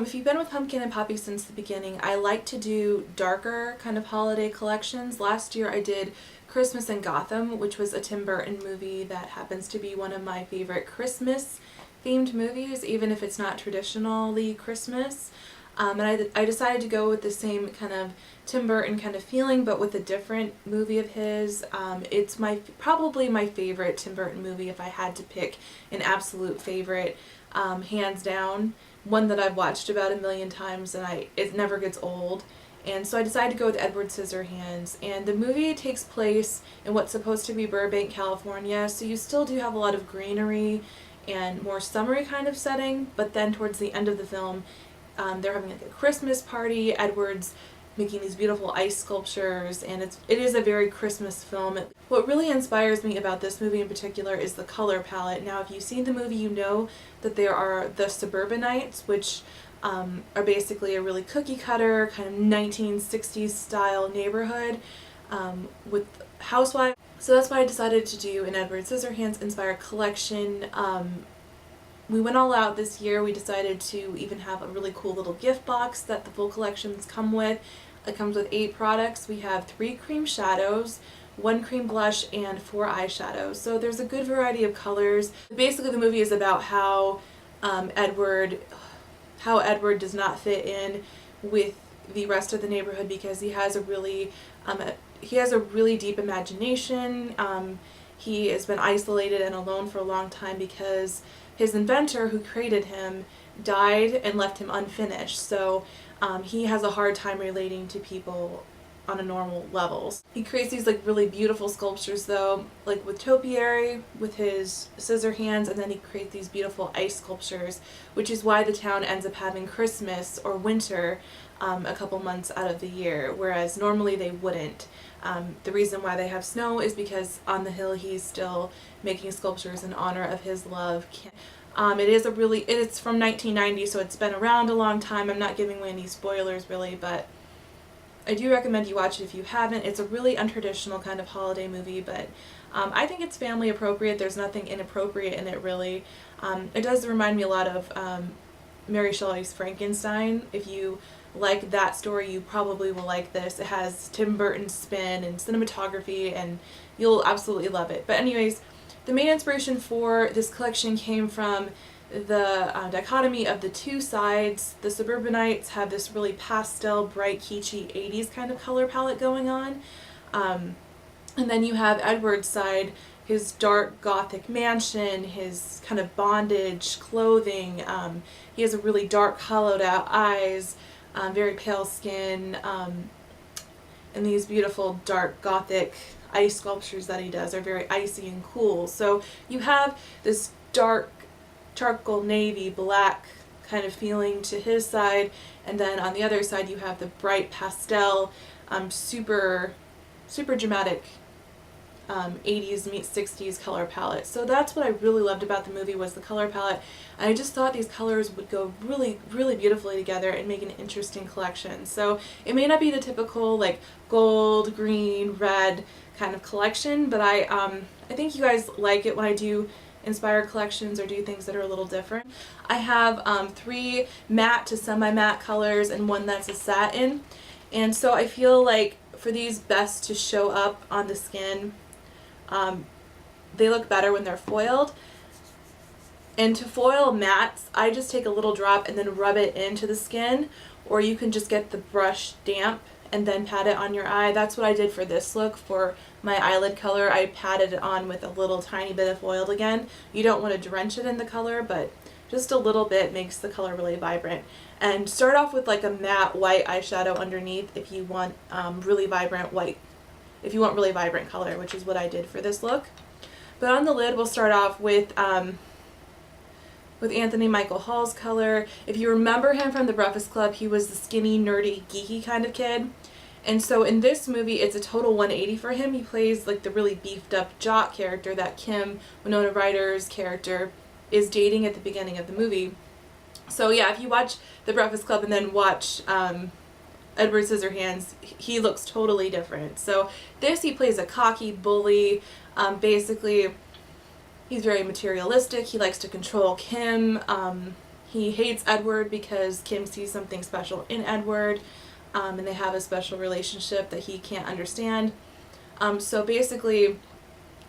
if you've been with Pumpkin and Poppy since the beginning, I like to do darker kind of holiday collections. Last year I did Christmas in Gotham, which was a Tim Burton movie that happens to be one of my favorite Christmas themed movies, even if it's not traditionally Christmas. And I decided to go with the same kind of Tim Burton kind of feeling, but with a different movie of his. It's probably my favorite Tim Burton movie if I had to pick an absolute favorite, hands down. One that I've watched about 1,000,000 times and it never gets old. And so I decided to go with Edward Scissorhands. And the movie takes place in what's supposed to be Burbank, California, so you still do have a lot of greenery and more summery kind of setting, but then towards the end of the film, they're having like a Christmas party. Edward's making these beautiful ice sculptures, and it is a very Christmas film. What really inspires me about this movie in particular is the color palette. Now, if you've seen the movie, you know that there are the Suburbanites, which are basically a really cookie cutter kind of 1960s style neighborhood with housewives. So that's why I decided to do an Edward Scissorhands inspired collection. We went all out this year. We decided to even have a really cool little gift box that the full collections come with. It comes with 8 products. We have 3 cream shadows, 1 cream blush, and 4 eyeshadows. So there's a good variety of colors. Basically the movie is about how Edward does not fit in with the rest of the neighborhood because he has a really deep imagination. He has been isolated and alone for a long time because his inventor who created him died and left him unfinished. So he has a hard time relating to people on a normal level. He creates these like really beautiful sculptures though, like with topiary, with his scissor hands, and then he creates these beautiful ice sculptures, which is why the town ends up having Christmas or winter a couple months out of the year, whereas normally they wouldn't. The reason why they have snow is because on the hill he's still making sculptures in honor of his love. It's from 1990, so it's been around a long time. I'm not giving away any spoilers really, but I do recommend you watch it if you haven't. It's a really untraditional kind of holiday movie, but I think it's family appropriate. There's nothing inappropriate in it really. It does remind me a lot of Mary Shelley's Frankenstein. If you like that story, you probably will like this. It has Tim Burton's spin and cinematography, and you'll absolutely love it. But anyways, the main inspiration for this collection came from the dichotomy of the two sides. The Suburbanites have this really pastel, bright, kitschy 80s kind of color palette going on. And then you have Edward's side, his dark gothic mansion, his kind of bondage clothing. He has a really dark hollowed out eyes, very pale skin, and these beautiful dark gothic ice sculptures that he does are very icy and cool. So you have this dark charcoal navy black kind of feeling to his side, and then on the other side you have the bright pastel, super dramatic 80s meets 60s color palette. So that's what I really loved about the movie, was the color palette. And I just thought these colors would go really, really beautifully together and make an interesting collection. So it may not be the typical like gold, green, red kind of collection, but I think you guys like it when I do inspired collections or do things that are a little different. I have 3 matte to semi-matte colors and 1 that's a satin. And so I feel like for these best to show up on the skin, they look better when they're foiled. And to foil mattes, I just take a little drop and then rub it into the skin, or you can just get the brush damp and then pat it on your eye. That's what I did for this look. For my eyelid color, I patted it on with a little tiny bit of foiled again. You don't want to drench it in the color, but just a little bit makes the color really vibrant. And start off with like a matte white eyeshadow underneath if you want really vibrant white, if you want really vibrant color, which is what I did for this look. But on the lid, we'll start off with Anthony Michael Hall's color. If you remember him from The Breakfast Club, he was the skinny, nerdy, geeky kind of kid. And so in this movie, it's a total 180 for him. He plays like the really beefed up jock character that Kim, Winona Ryder's character, is dating at the beginning of the movie. So yeah, if you watch The Breakfast Club and then watch Edward Scissorhands, he looks totally different. So this, he plays a cocky bully. Basically, he's very materialistic. He likes to control Kim. He hates Edward because Kim sees something special in Edward, and they have a special relationship that he can't understand. So basically,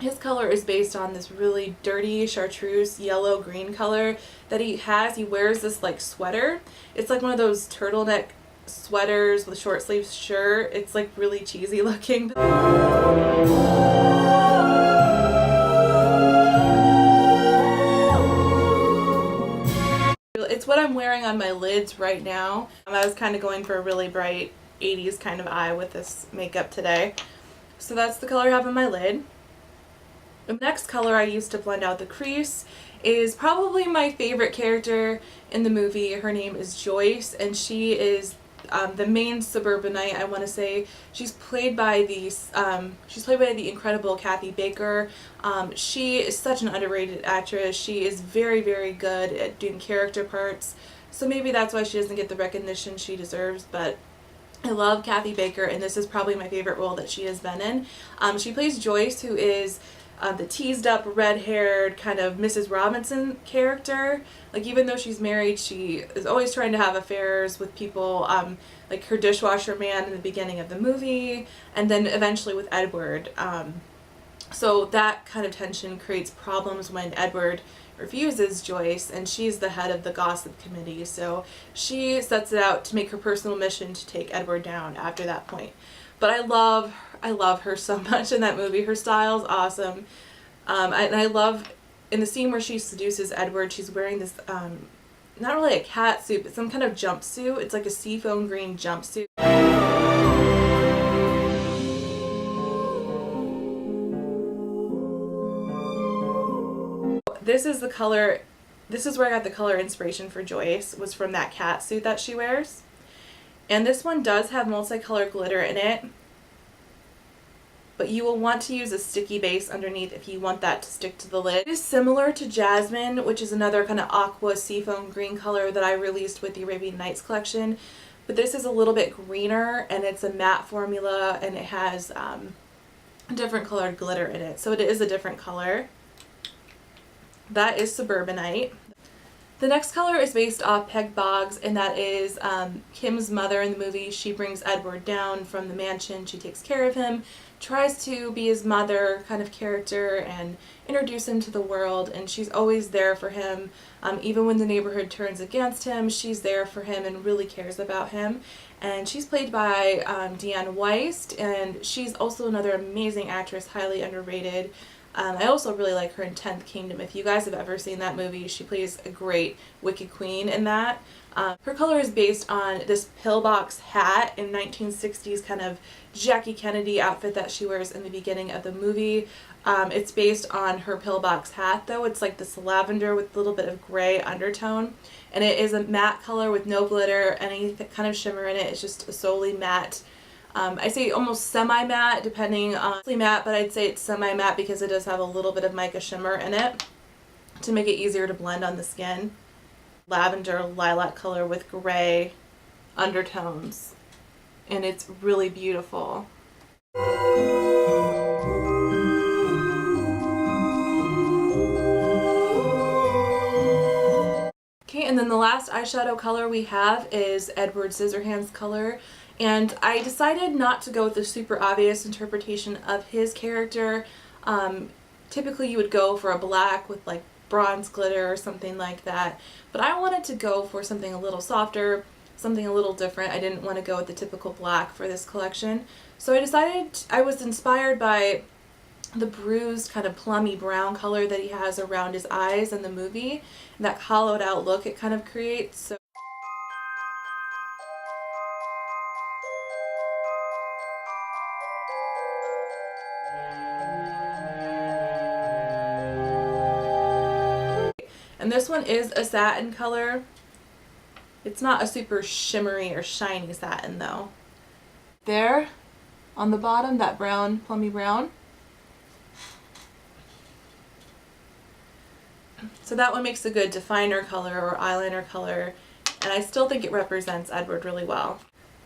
his color is based on this really dirty chartreuse yellow-green color that he has. He wears this like sweater. It's like one of those turtleneck sweaters with a short sleeve shirt. It's like really cheesy looking. It's what I'm wearing on my lids right now. I was kind of going for a really bright 80s kind of eye with this makeup today. So that's the color I have on my lid. The next color I used to blend out the crease is probably my favorite character in the movie. Her name is Joyce, and she is the main suburbanite, I want to say. She's played by the incredible Kathy Baker. She is such an underrated actress. She is very, very good at doing character parts. So maybe that's why she doesn't get the recognition she deserves, but I love Kathy Baker, and this is probably my favorite role that she has been in. She plays Joyce, who is the teased up, red-haired kind of Mrs. Robinson character. Like, even though she's married, she is always trying to have affairs with people, like her dishwasher man in the beginning of the movie, and then eventually with Edward. So that kind of tension creates problems when Edward refuses Joyce, and she's the head of the gossip committee, so she sets it out to make her personal mission to take Edward down after that point. But I love her so much in that movie. Her style's awesome. And I love in the scene where she seduces Edward, she's wearing this, not really a cat suit, but some kind of jumpsuit. It's like a seafoam green jumpsuit. This is the color, this is where I got the color inspiration for Joyce, was from that cat suit that she wears. And this one does have multicolored glitter in it, but you will want to use a sticky base underneath if you want that to stick to the lid. It is similar to Jasmine, which is another kind of aqua seafoam green color that I released with the Arabian Nights collection, but this is a little bit greener, and it's a matte formula, and it has different colored glitter in it, so it is a different color. That is Suburbanite. The next color is based off Peg Boggs, and that is Kim's mother in the movie. She brings Edward down from the mansion. She takes care of him, tries to be his mother kind of character and introduce him to the world, and she's always there for him. Even when the neighborhood turns against him, she's there for him and really cares about him. And she's played by Diane Wiest, and she's also another amazing actress, highly underrated. I also really like her in 10th Kingdom. If you guys have ever seen that movie, she plays a great Wicked Queen in that. Her color is based on this pillbox hat in 1960s kind of Jackie Kennedy outfit that she wears in the beginning of the movie. It's based on her pillbox hat, though. It's like this lavender with a little bit of gray undertone, and it is a matte color with no glitter, any kind of shimmer in it. It's just a solely matte. I say almost semi-matte, depending on matte, but I'd say it's semi-matte because it does have a little bit of mica shimmer in it to make it easier to blend on the skin. Lavender lilac color with gray undertones, and it's really beautiful. Okay, and then the last eyeshadow color we have is Edward Scissorhands color. And I decided not to go with the super obvious interpretation of his character. Typically you would go for a black with like bronze glitter or something like that. But I wanted to go for something a little softer, something a little different. I didn't want to go with the typical black for this collection. So I decided, I was inspired by the bruised kind of plummy brown color that he has around his eyes in the movie, and that hollowed out look it kind of creates. So and this one is a satin color. It's not a super shimmery or shiny satin though. There, on the bottom, that brown, plummy brown. So that one makes a good definer color or eyeliner color, and I still think it represents Edward really well.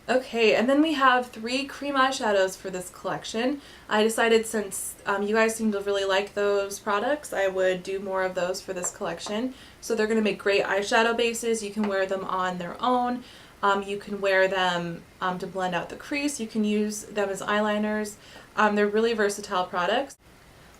Okay, and then we have 3 cream eyeshadows for this collection. I decided since you guys seem to really like those products, I would do more of those for this collection. So they're going to make great eyeshadow bases. You can wear them on their own. You can wear them to blend out the crease. You can use them as eyeliners. They're really versatile products.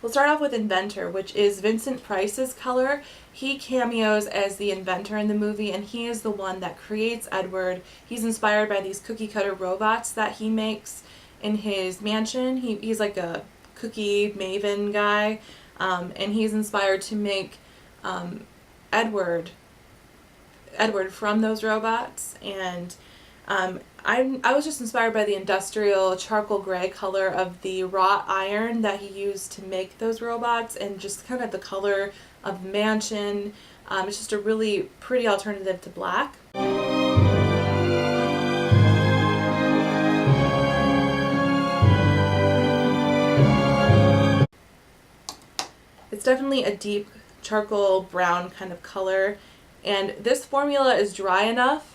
We'll start off with Inventor, which is Vincent Price's color. He cameos as the inventor in the movie, and he is the one that creates Edward. He's inspired by these cookie cutter robots that he makes in his mansion. He's like a cookie maven guy, and he's inspired to make Edward from those robots. And I was just inspired by the industrial charcoal gray color of the wrought iron that he used to make those robots, and just kind of the color of the mansion. It's just a really pretty alternative to black. It's definitely a deep charcoal brown kind of color, and this formula is dry enough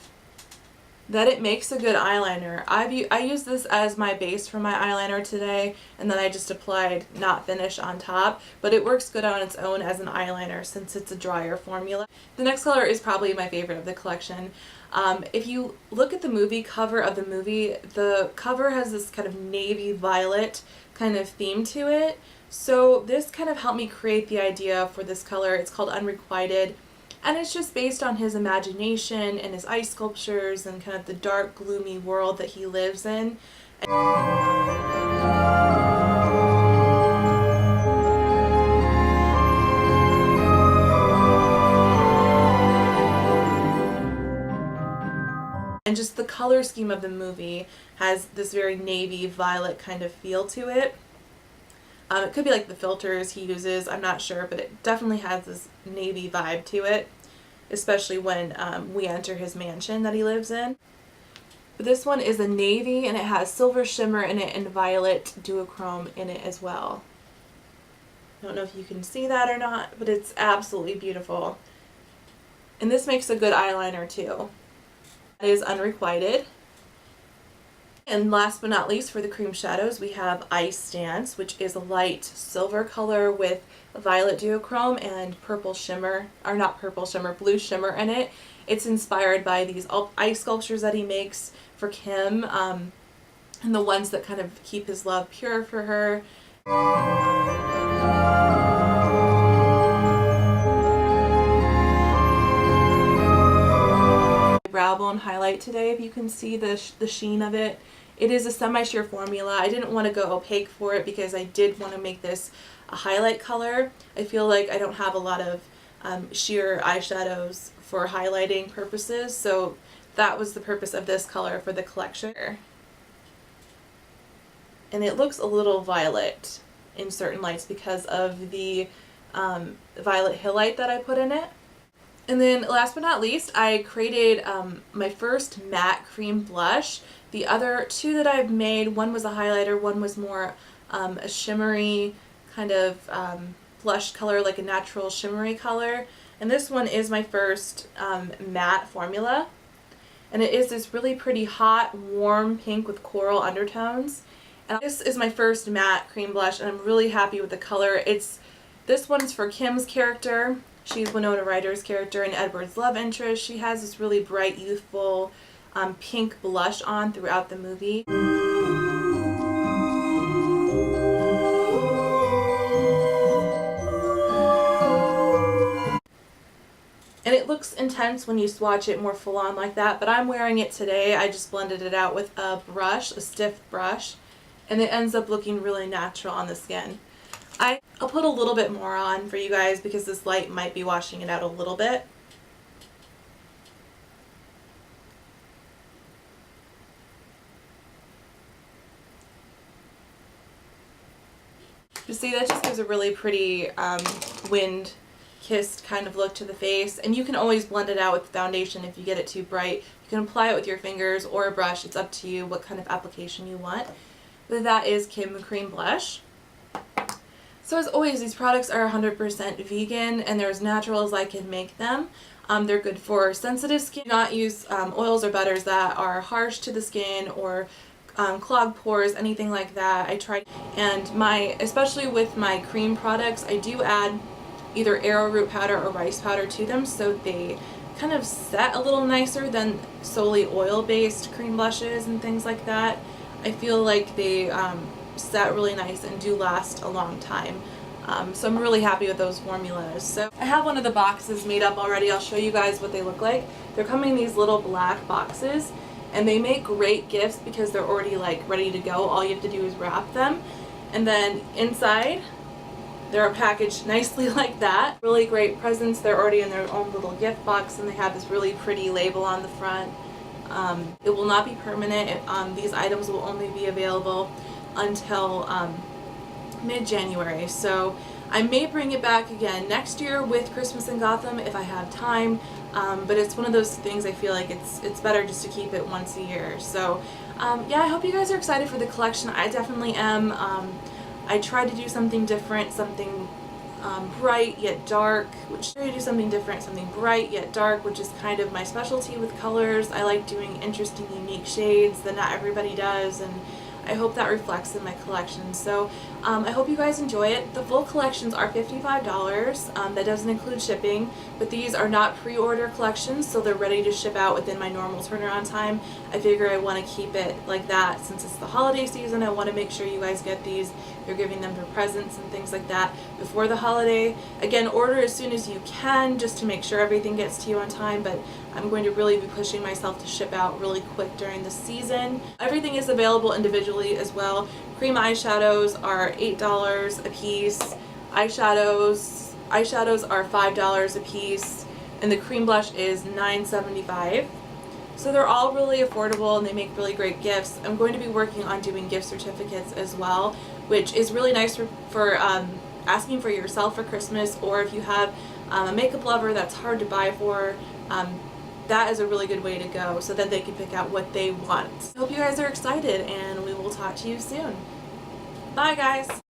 that it makes a good eyeliner. I use this as my base for my eyeliner today, and then I just applied Not Finish on top, but it works good on its own as an eyeliner since it's a drier formula. The next color is probably my favorite of the collection. If you look at the movie cover of the movie, the cover has this kind of navy violet kind of theme to it, so this kind of helped me create the idea for this color. It's called Unrequited. And it's just based on his imagination and his ice sculptures and kind of the dark, gloomy world that he lives in. And just the color scheme of the movie has this very navy violet kind of feel to it. It could be like the filters he uses, I'm not sure, but it definitely has this navy vibe to it, especially when we enter his mansion that he lives in. But this one is a navy, and it has silver shimmer in it and violet duochrome in it as well. I don't know if you can see that or not, but it's absolutely beautiful. And this makes a good eyeliner too. It is Unrequited. And last but not least, for the cream shadows, we have Ice Dance, which is a light silver color with violet duochrome and purple shimmer, or not purple shimmer, blue shimmer in it. It's inspired by these ice sculptures that he makes for Kim, and the ones that kind of keep his love pure for her. Brow bone highlight today, if you can see the sheen of it. It is a semi-sheer formula. I didn't want to go opaque for it because I did want to make this a highlight color. I feel like I don't have a lot of sheer eyeshadows for highlighting purposes, so that was the purpose of this color for the collection. And it looks a little violet in certain lights because of the violet hill light that I put in it. And then last but not least, I created my first matte cream blush. The other 2 that I've made, one was a highlighter, one was more a shimmery kind of blush color, like a natural shimmery color. And this one is my first matte formula. And it is this really pretty hot, warm pink with coral undertones. And this is my first matte cream blush, and I'm really happy with the color. This one's for Kim's character. She's Winona Ryder's character and Edward's love interest. She has this really bright, youthful pink blush on throughout the movie. And it looks intense when you swatch it more full on like that, but I'm wearing it today. I just blended it out with a brush, a stiff brush, and it ends up looking really natural on the skin. I'll put a little bit more on for you guys because this light might be washing it out a little bit. You see, that just gives a really pretty wind-kissed kind of look to the face. And you can always blend it out with foundation if you get it too bright. You can apply it with your fingers or a brush. It's up to you what kind of application you want. But that is Kim Cream Blush. So as always, these products are 100% vegan and they're as natural as I can make them. They're good for sensitive skin. Do not use oils or butters that are harsh to the skin or clog pores, anything like that. I tried, and especially with my cream products, I do add either arrowroot powder or rice powder to them, so they kind of set a little nicer than solely oil-based cream blushes and things like that. I feel like they set really nice and do last a long time. So I'm really happy with those formulas. So I have one of the boxes made up already. I'll show you guys what they look like. They're coming in these little black boxes, and they make great gifts because they're already like ready to go. All you have to do is wrap them, and then inside they're packaged nicely like that. Really great presents. They're already in their own little gift box, and they have this really pretty label on the front. It will not be permanent. These items will only be available until mid-January, so I may bring it back again next year with Christmas in Gotham if I have time, but it's one of those things I feel like it's better just to keep it once a year. So yeah, I hope you guys are excited for the collection. I definitely am. I tried to do something different, something bright yet dark, something bright yet dark, which is kind of my specialty with colors. I like doing interesting, unique shades that not everybody does, and I hope that reflects in my collection. So I hope you guys enjoy it. The full collections are $55. That doesn't include shipping, but these are not pre-order collections, so they're ready to ship out within my normal turnaround time. I figure I want to keep it like that since it's the holiday season. I want to make sure you guys get these. You're giving them for presents and things like that before the holiday. Again, order as soon as you can just to make sure everything gets to you on time, but I'm going to really be pushing myself to ship out really quick during the season. Everything is available individually as well. Cream eyeshadows are $8 a piece. Eyeshadows are $5 a piece, and the cream blush is $9.75. So they're all really affordable and they make really great gifts. I'm going to be working on doing gift certificates as well, which is really nice for asking for yourself for Christmas, or if you have a makeup lover that's hard to buy for. That is a really good way to go so that they can pick out what they want. I hope you guys are excited, and we will talk to you soon. Bye guys!